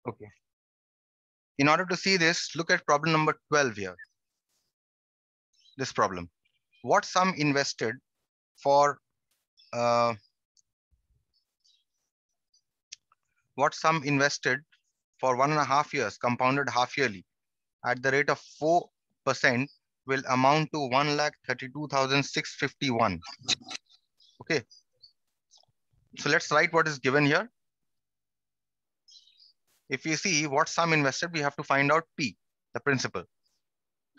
Okay. In order to see this, look at problem number 12 here. This problem. What sum invested for uh, 1.5 years compounded half yearly at the rate of 4% will amount to 1,32,651. Okay. So let's write what is given here. If we see what sum invested, we have to find out P, the principal,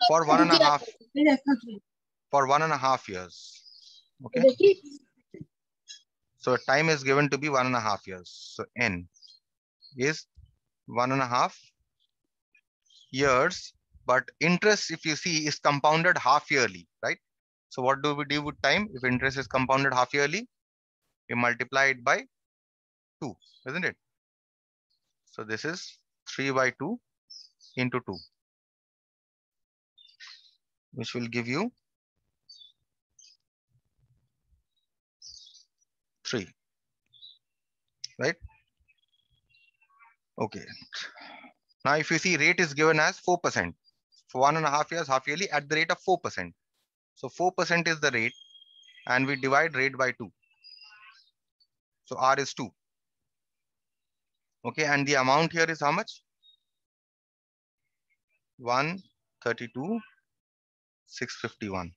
for 1.5 years. Okay. So time is given to be 1.5 years. So N is 1.5 years, but interest, if you see, is compounded half yearly, right? So what do we do with time? If interest is compounded half yearly, we multiply it by 2, isn't it? So this is 3/2 into 2, which will give you 3, right? Okay. Now, if you see, rate is given as 4% for 1.5 years, half yearly at the rate of 4%. So 4% is the rate, and we divide rate by 2. So R is 2. Okay, and the amount here is how much? 132,651.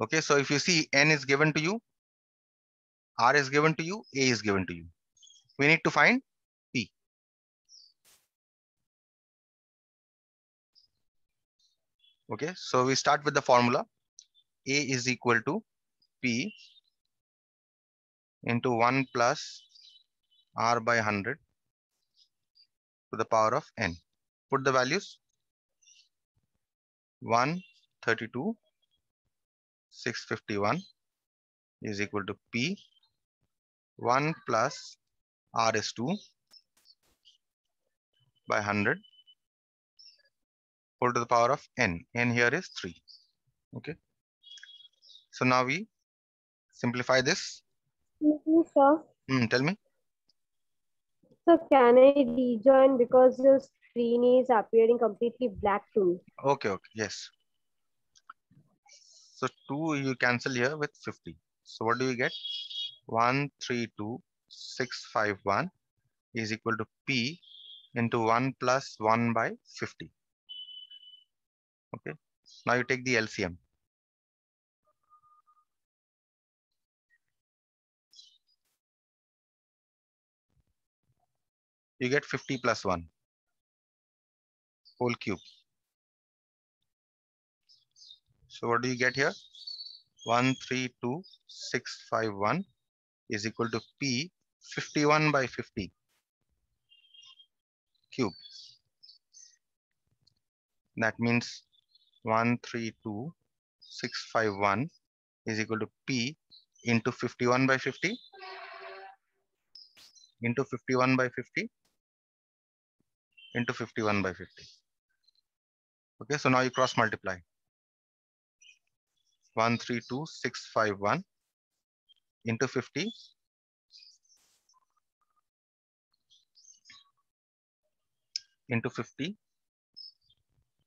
Okay, so if you see, N is given to you, R is given to you, A is given to you. We need to find P. Okay, so we start with the formula. A is equal to P into 1 plus R by 100 to the power of N. Put the values. 132,651 is equal to P. 1 plus R is 2 by 100 whole to the power of N. N here is 3. Okay. So now we simplify this. Sir. Tell me. So can I rejoin because the screen is appearing completely black to me? Okay, okay, yes. So 2 you cancel here with 50. So what do you get? 132,651 is equal to P into 1 plus 1 by 50. Okay. Now you take the LCM. You get 50 plus 1 whole cube. So what do you get here? 132,651 is equal to P 51 by 50 cube. That means 132,651 is equal to P into 51 by 50 into 51 by 50 into 51 by 50. Okay, so now you cross multiply. 132,651 into 50 into 50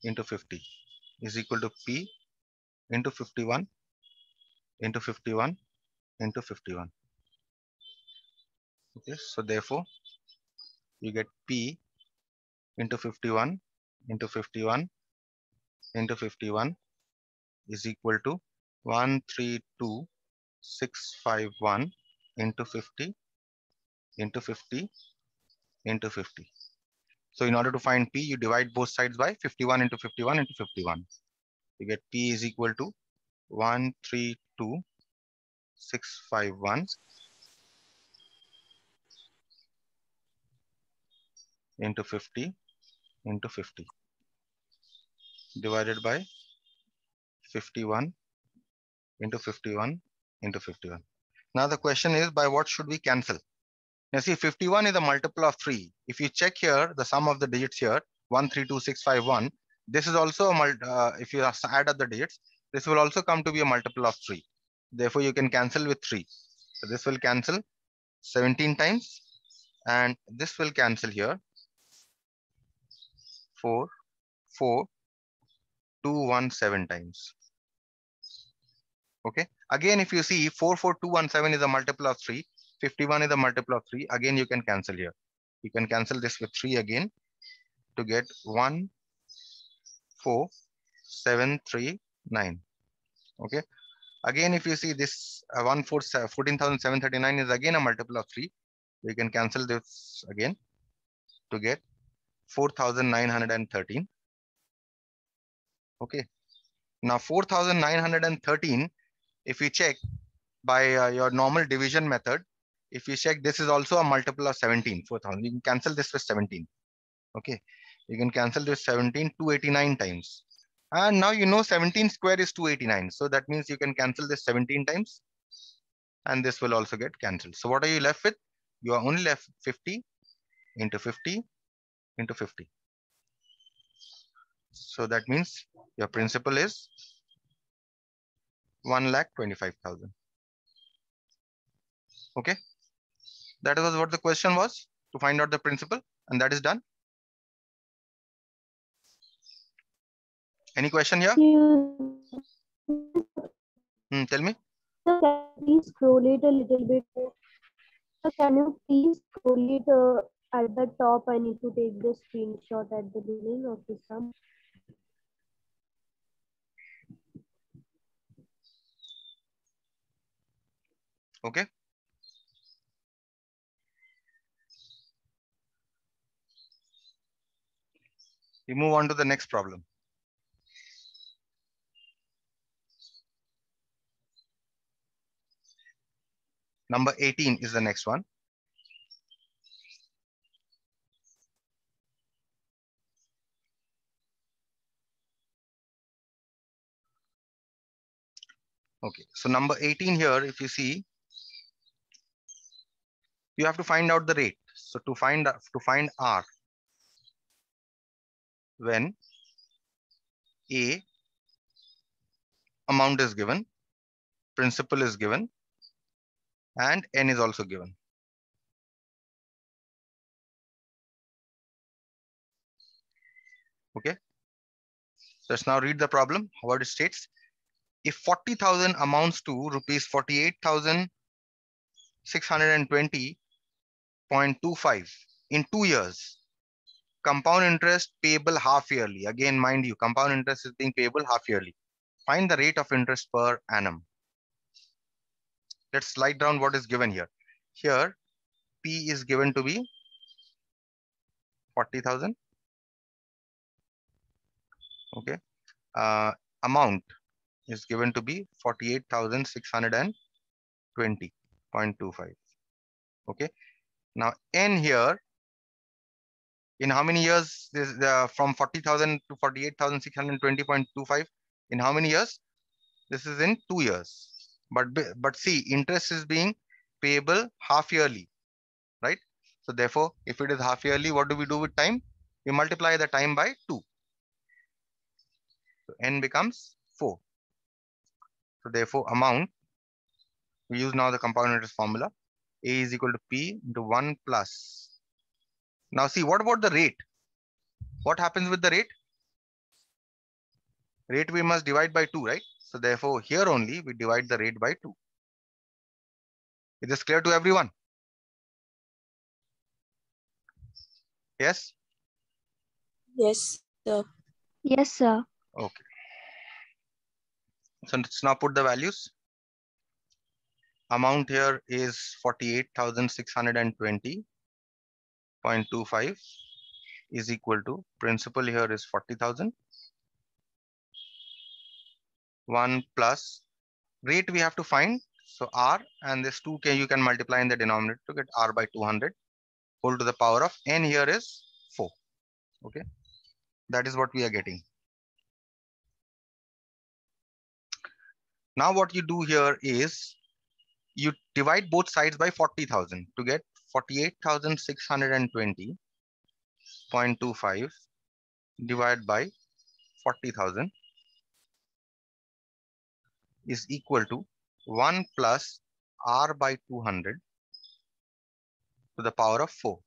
into 50 is equal to P into 51 into 51 into 51. Okay, so therefore you get P into 51 into 51 into 51 is equal to 132,651 into 50 into 50 into 50. So in order to find P, you divide both sides by 51 into 51 into 51. You get P is equal to 132,651 into 50 into 50 divided by 51 into 51 into 51. Now the question is, by what should we cancel? Now see, 51 is a multiple of 3. If you check here, the sum of the digits here, 132,651, this is also a if you add up the digits, this will also come to be a multiple of 3. Therefore, you can cancel with 3. So this will cancel 17 times, and this will cancel here 44217 times. Okay. Again, if you see 44217 is a multiple of 3, 51 is a multiple of 3. Again, you can cancel here. You can cancel this with 3 again to get 14739. Okay. Again, if you see this 14,739 is again a multiple of 3. You can cancel this again to get 4,913. Okay. Now 4,913, if you check by your normal division method, if you check, this is also a multiple of 17, 4,000. You can cancel this with 17. Okay. You can cancel this 17, 289 times. And now you know 17 square is 289. So that means you can cancel this 17 times. And this will also get cancelled. So what are you left with? You are only left 50 into 50 into 50. So that means your principal is 1,25,000. Okay. That was what the question was, to find out the principal, and that is done. Any question here? Tell me. Sir, can you please scroll it a little bit? Sir, can you please scroll it at the top? I need to take the screenshot at the beginning of the sum. Okay. We move on to the next problem. Number 18 is the next one. Okay, so number 18 here, if you see, you have to find out the rate. So to find R, when A amount is given, principal is given, and N is also given. Okay. Let's now read the problem, how it states. If 40,000 amounts to rupees 48,620.25 in 2 years, compound interest payable half yearly. Again, mind you, compound interest is being payable half yearly. Find the rate of interest per annum. Let's slide down what is given here. Here, P is given to be 40,000. Okay. Amount is given to be 48,620.25. Okay. Now, N here, in how many years? This from 40,000 to 48,620.25. In how many years? This is in 2 years. But see, interest is being payable half yearly, right? So therefore, if it is half yearly, what do we do with time? We multiply the time by 2. So N becomes 4. So therefore, amount, we use now the compound interest formula. A is equal to P into 1 plus. Now see, what about the rate? What happens with the rate? Rate we must divide by 2, right? So therefore, here only we divide the rate by 2. Is this clear to everyone? Yes? Yes, sir. Yes, sir. Okay. So let's now put the values. Amount here is 48,620.25 is equal to, principal here is 40,000. 1 plus rate we have to find. So R, and this 2K you can multiply in the denominator to get R by 200 whole to the power of N here is 4. Okay. That is what we are getting. Now what you do here is you divide both sides by 40,000 to get 48,620.25 divided by 40,000 is equal to 1 plus R by 200 to the power of 4.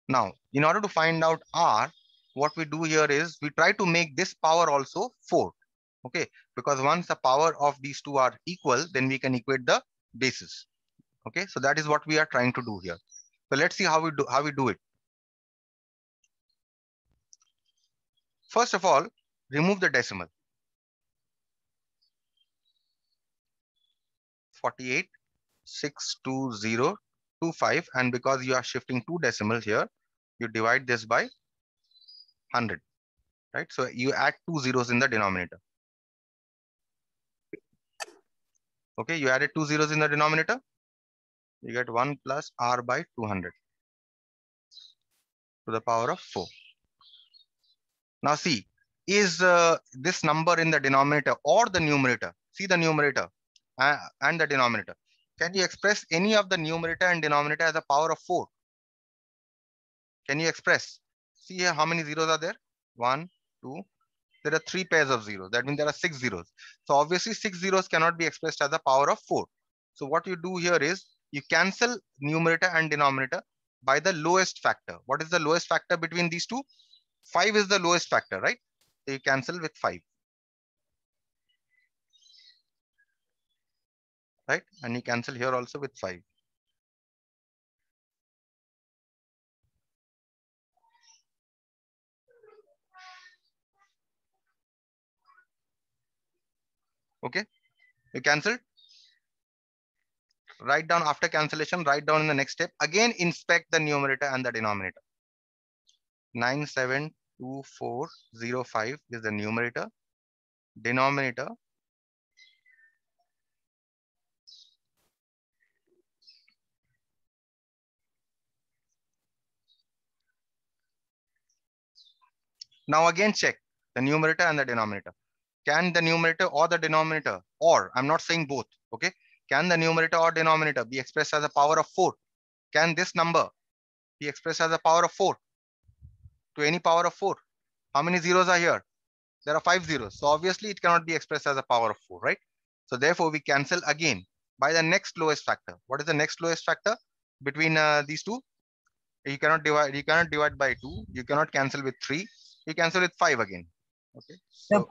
Now, in order to find out R, what we do here is we try to make this power also 4. Okay, because once the power of these two are equal, then we can equate the bases. Okay, so that is what we are trying to do here. So let's see how we do it. First of all, remove the decimal. 48,62025, and because you are shifting two decimals here, you divide this by 100, right? So you add two zeros in the denominator. Okay, you added two zeros in the denominator. You get 1 plus R by 200 to the power of 4. Now see, is this number in the denominator or the numerator? See the numerator and the denominator. Can you express any of the numerator and denominator as a power of 4? Can you express? See here, how many zeros are there? 1, 2. There are 3 pairs of zeros. That means there are 6 zeros. So obviously 6 zeros cannot be expressed as a power of 4. So what you do here is you cancel numerator and denominator by the lowest factor. What is the lowest factor between these two? 5 is the lowest factor, right? So you cancel with 5. Right? And you cancel here also with 5. Okay? You cancel. Write down after cancellation, write down in the next step. Again, inspect the numerator and the denominator. 972405 is the numerator. Denominator, now again check the numerator and the denominator. Can the numerator or the denominator, or I'm not saying both, okay? Can the numerator or denominator be expressed as a power of 4? Can this number be expressed as a power of 4? To any power of 4? How many zeros are here? There are 5 zeros. So obviously it cannot be expressed as a power of 4, right? So therefore we cancel again by the next lowest factor. What is the next lowest factor between these two? You cannot divide by 2. You cannot cancel with 3. You cancel with 5 again. Okay. So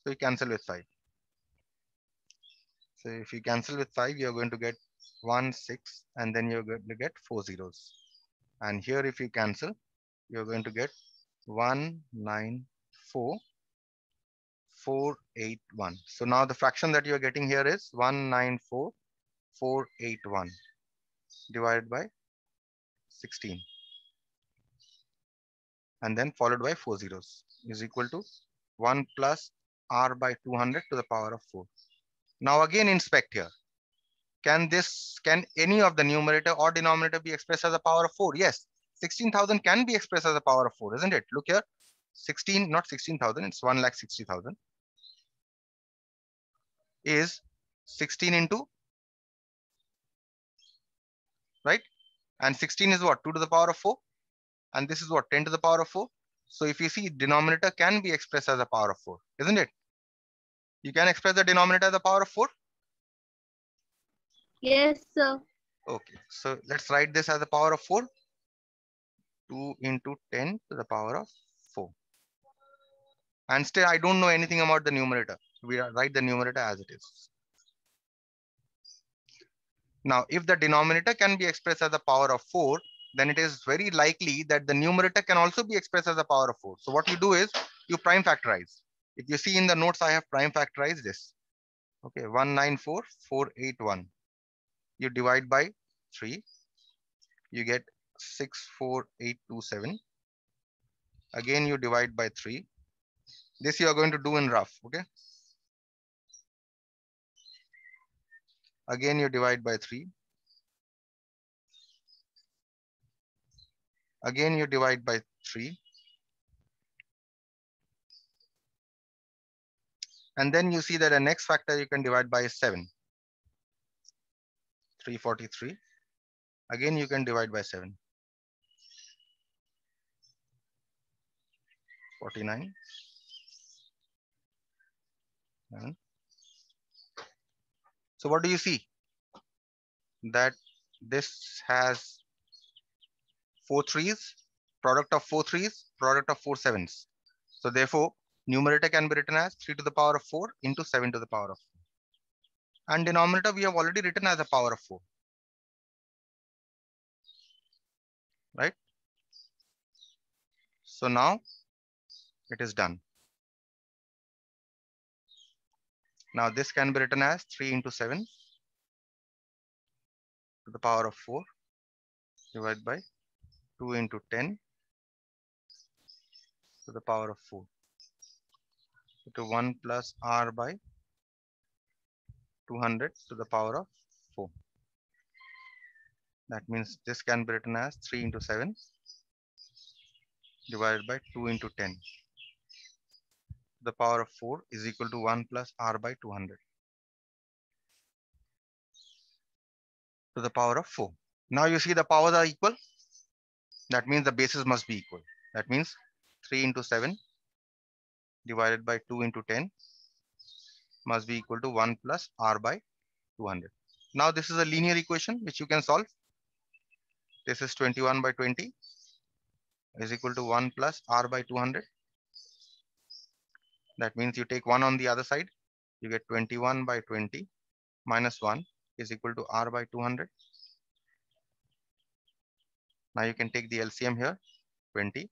you cancel with 5. So if you cancel with 5, you're going to get 1, 6, and then you're going to get 4 zeros. And here if you cancel, you're going to get 1, 9, 4, 481. So now the fraction that you're getting here is 194481 divided by 16. And then followed by 4 zeros is equal to 1 plus R by 200 to the power of 4. Now again inspect here. Can any of the numerator or denominator be expressed as a power of 4? Yes, 16,000 can be expressed as a power of 4, isn't it? Look here, 16, not 16,000, it's 1,60,000 is 16 into, right? And 16 is what? 2 to the power of 4. And this is what? 10 to the power of 4. So if you see, denominator can be expressed as a power of 4, isn't it? You can express the denominator as a power of 4. Yes, sir. Okay, so let's write this as a power of 4. 2 into 10 to the power of 4. And still, I don't know anything about the numerator. We write the numerator as it is. Now, if the denominator can be expressed as a power of 4, then it is very likely that the numerator can also be expressed as a power of 4. So what you do is you prime factorize. If you see in the notes, I have prime factorized this. Okay, 194481. You divide by 3. You get 64827. Again, you divide by 3. This you are going to do in rough, okay? Again, you divide by 3. Again, you divide by 3. And then you see that the next factor you can divide by is 7. 343. Again, you can divide by 7. 49. 7. So what do you see? That this has 4 threes, product of 4 threes, product of 4 sevens. So therefore, numerator can be written as 3 to the power of 4 into 7 to the power of 4. And denominator we have already written as a power of 4. Right? So now it is done. Now this can be written as 3 into 7 to the power of 4 divided by 2 into 10 to the power of 4 to 1 plus r by 200 to the power of 4. That means this can be written as 3 into 7 divided by 2 into 10 to the power of 4 is equal to 1 plus r by 200 to the power of 4. Now you see the powers are equal. That means the bases must be equal. That means 3 into 7 divided by 2 into 10 must be equal to 1 plus r by 200. Now this is a linear equation which you can solve. This is 21 by 20 is equal to 1 plus r by 200. That means you take 1 on the other side. You get 21 by 20 minus 1 is equal to r by 200. Now you can take the LCM here. 20.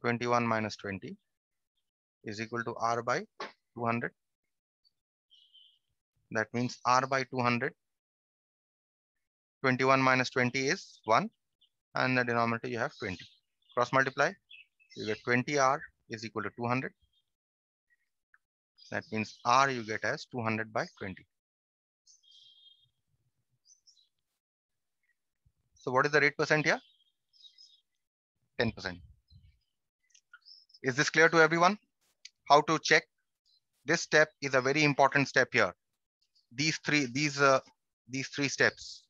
21 minus 20 is equal to r by 200. That means r by 200. 21 minus 20 is 1. And the denominator you have 20. Cross multiply. You get 20r is equal to 200. That means r you get as 200 by 20. So what is the rate percent here? 10%. Is this clear to everyone? How to check? This step is a very important step here. These three steps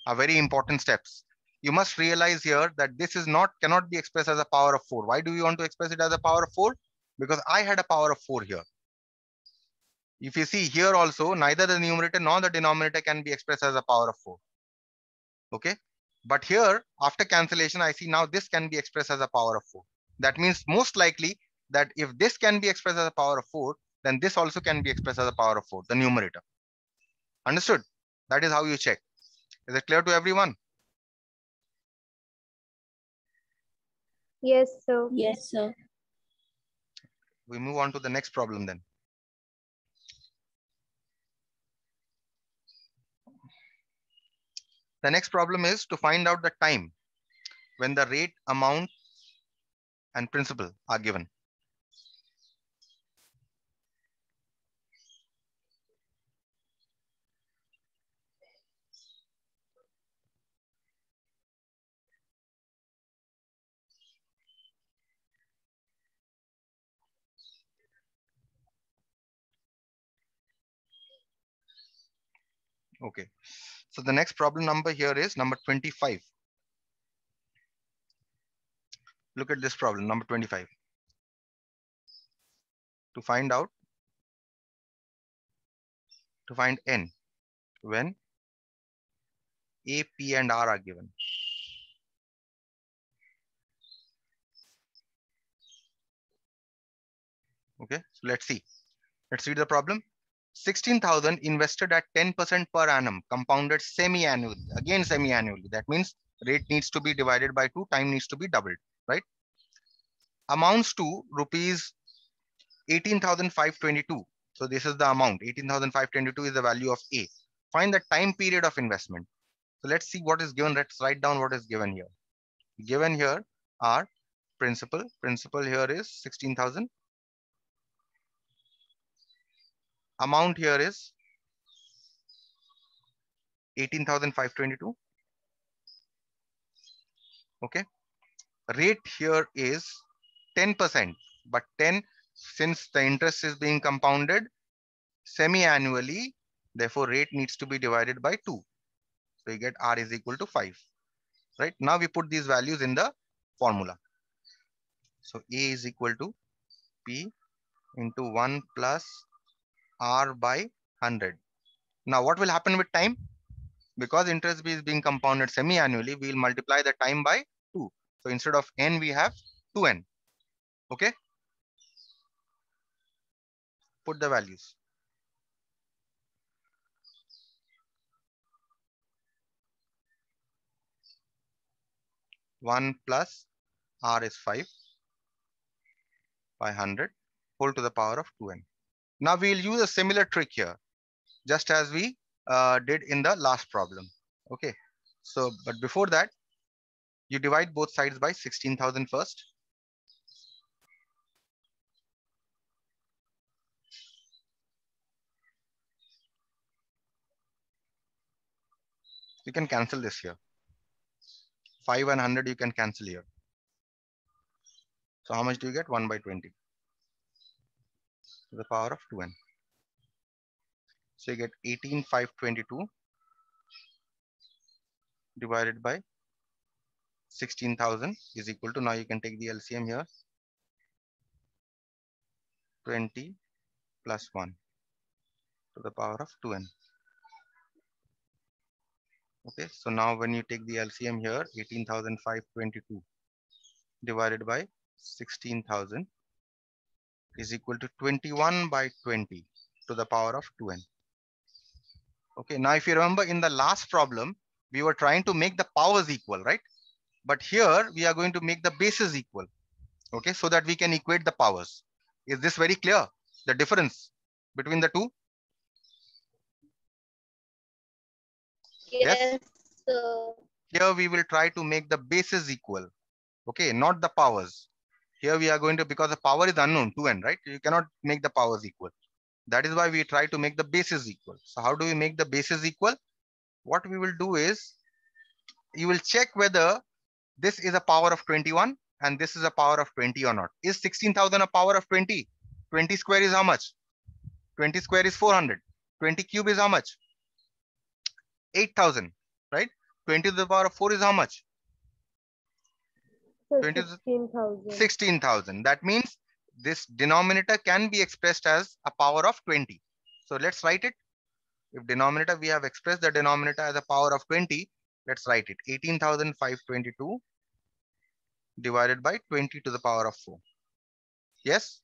are very important steps. You must realize here that this is cannot be expressed as a power of 4. Why do you want to express it as a power of 4? Because I had a power of 4 here. If you see here also, neither the numerator nor the denominator can be expressed as a power of 4. Okay. But here, after cancellation, I see now this can be expressed as a power of 4. That means most likely that if this can be expressed as a power of 4, then this also can be expressed as a power of 4, the numerator. Understood? That is how you check. Is it clear to everyone? Yes, sir. Yes, sir. We move on to the next problem then. The next problem is to find out the time when the rate, amount, and principal are given. Okay. So the next problem number here is number 25. Look at this problem, number 25. To find n when A, P, and R are given. Okay, so let's see. Let's read the problem. 16,000 invested at 10% per annum, compounded semi-annually. Again, semi-annually. That means rate needs to be divided by 2, time needs to be doubled, right? Amounts to rupees 18,522. So this is the amount. 18,522 is the value of A. Find the time period of investment. So let's see what is given. Let's write down what is given here. Given here are principal. Principal here is 16,000. Amount here is 18,522. Okay. Rate here is 10%, but 10, since the interest is being compounded semi-annually, therefore rate needs to be divided by 2. So you get R is equal to 5. Right. Now we put these values in the formula. So A is equal to P into 1 plus R by 100. Now what will happen with time? Because interest is being compounded semi-annually, we will multiply the time by So instead of n, we have 2n. Okay. Put the values. One plus r is 5 by 100 whole to the power of 2n. Now we will use a similar trick here, just as we did in the last problem. Okay. So, but before that, you divide both sides by 16,000 first. You can cancel this here. 5 and 100 you can cancel here. So how much do you get? 1 by 20 to the power of 2n. So you get 18,522 divided by 16,000 is equal to, now you can take the LCM here, 20 plus 1 to the power of 2n. Okay, so now when you take the LCM here, 18,522 divided by 16,000 is equal to 21 by 20 to the power of 2n. Okay, now if you remember in the last problem, we were trying to make the powers equal, right? But here we are going to make the bases equal. Okay, so that we can equate the powers. Is this very clear? The difference between the two? Yes. Here we will try to make the bases equal. Okay, not the powers. Here we are going to, because the power is unknown, 2n, right? You cannot make the powers equal. That is why we try to make the bases equal. So how do we make the bases equal? What we will do is, you will check whether this is a power of 21 and this is a power of 20 or not. Is 16,000 a power of 20? 20 square is how much? 20 square is 400. 20 cube is how much? 8,000, right? 20 to the power of 4 is how much? 16,000. 16,000. That means this denominator can be expressed as a power of 20. So let's write it. If denominator, we have expressed the denominator as a power of 20, let's write it. 18,522 divided by 20 to the power of 4. Yes?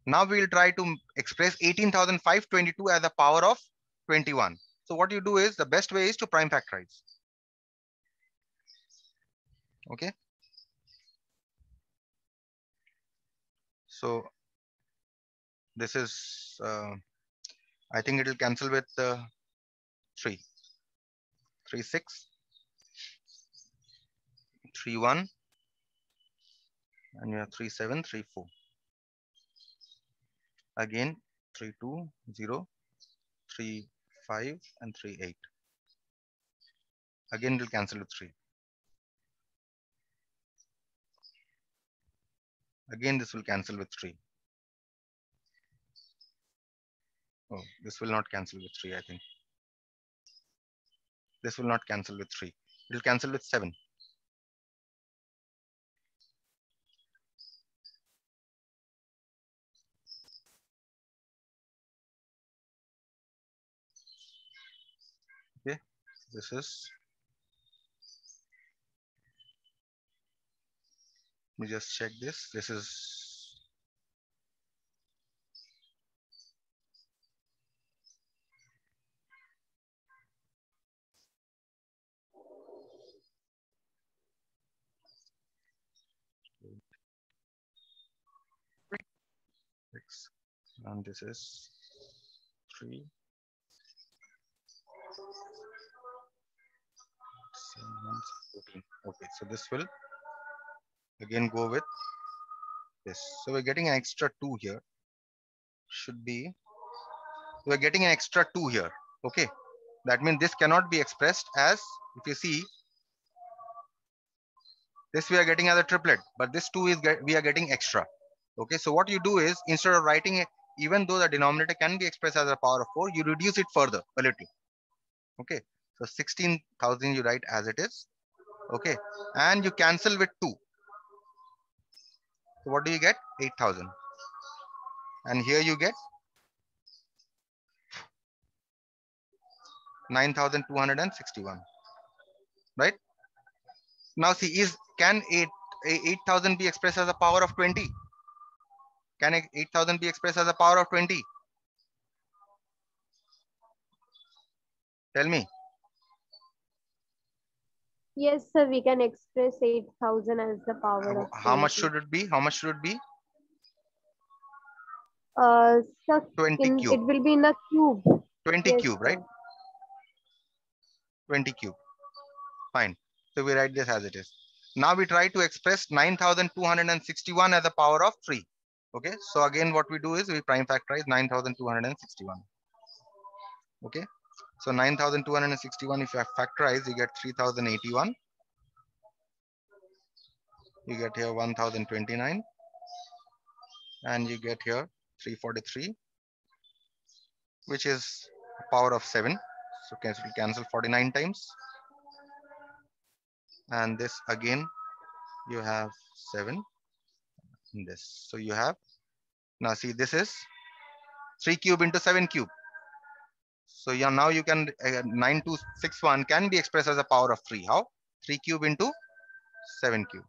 Now we will try to express 18,522 as a power of 21. So what you do is, the best way is to prime factorize. Okay. So this is, I think it will cancel with 3. 3, 6. 3, 1. And you have 3, 7, 3, 4. Again, 3, 2, 0. 3, 5 and 3, 8. Again, it will cancel with 3. Again, this will cancel with 3. Oh, this will not cancel with 3, I think. This will not cancel with 3. It will cancel with 7. Okay, this is, let me just check this. This is, and this is 3, 7, 14. Okay, so this will again go with this. So we're getting an extra 2 here. Should be, we're getting an extra 2 here. Okay, that means this cannot be expressed as, if you see, this we are getting as a triplet, but this 2 is we are getting extra. Okay, so what you do is, instead of writing it, even though the denominator can be expressed as a power of 4, you reduce it further a little. Okay, so 16,000 you write as it is. Okay, and you cancel with 2. So what do you get? 8,000. And here you get 9,261, right? Now see, can 8,000 be expressed as a power of 20? Can 8,000 be expressed as a power of 20? Tell me. Yes, sir, we can express 8,000 as the power of How much 20. should it be? How much should it be? Sir, 20 cube. it will be in the cube. 20 Yes, cube, sir. right? 20 cube. Fine. So we write this as it is. Now we try to express 9,261 as a power of 3. Okay. So again, what we do is we prime factorize 9,261. Okay. So 9,261, if you have factorized, you get 3,081. You get here 1,029. And you get here 343, which is power of 7. So we cancel 49 times. And this again, you have 7 in this. So you have, now see, this is 3 cube into 7 cube. So yeah, now you can 9261 can be expressed as a power of 3. How? 3 cube into 7 cube.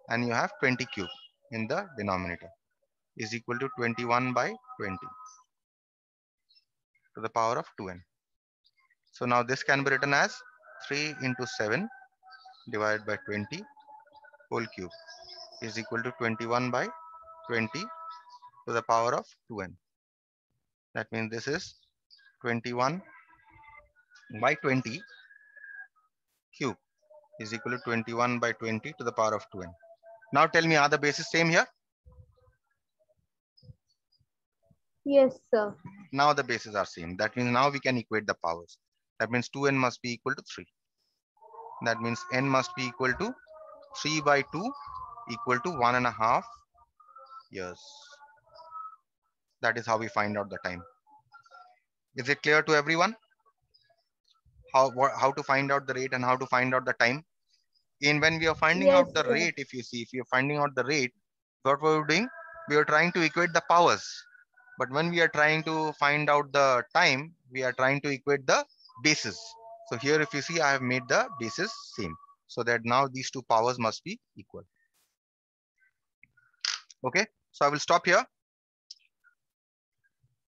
And you have 20 cube in the denominator is equal to 21 by 20 to the power of 2n. So now this can be written as 3 into 7 divided by 20 whole cube is equal to 21 by 20 to the power of 2n. That means this is 21 by 20 cube is equal to 21 by 20 to the power of 2n. Now tell me, are the bases same here? Yes, sir. Now the bases are same. That means now we can equate the powers. That means 2n must be equal to 3. That means n must be equal to 3 by 2 equal to 1.5 years. That is how we find out the time. Is it clear to everyone? How to find out the rate and how to find out the time? When we are finding Yes, out the sir. rate, if you're finding out the rate, what we're doing, we are trying to equate the powers. But when we are trying to find out the time, we are trying to equate the bases. So here, if you see, I have made the bases same, so that now these two powers must be equal. Okay, so I will stop here.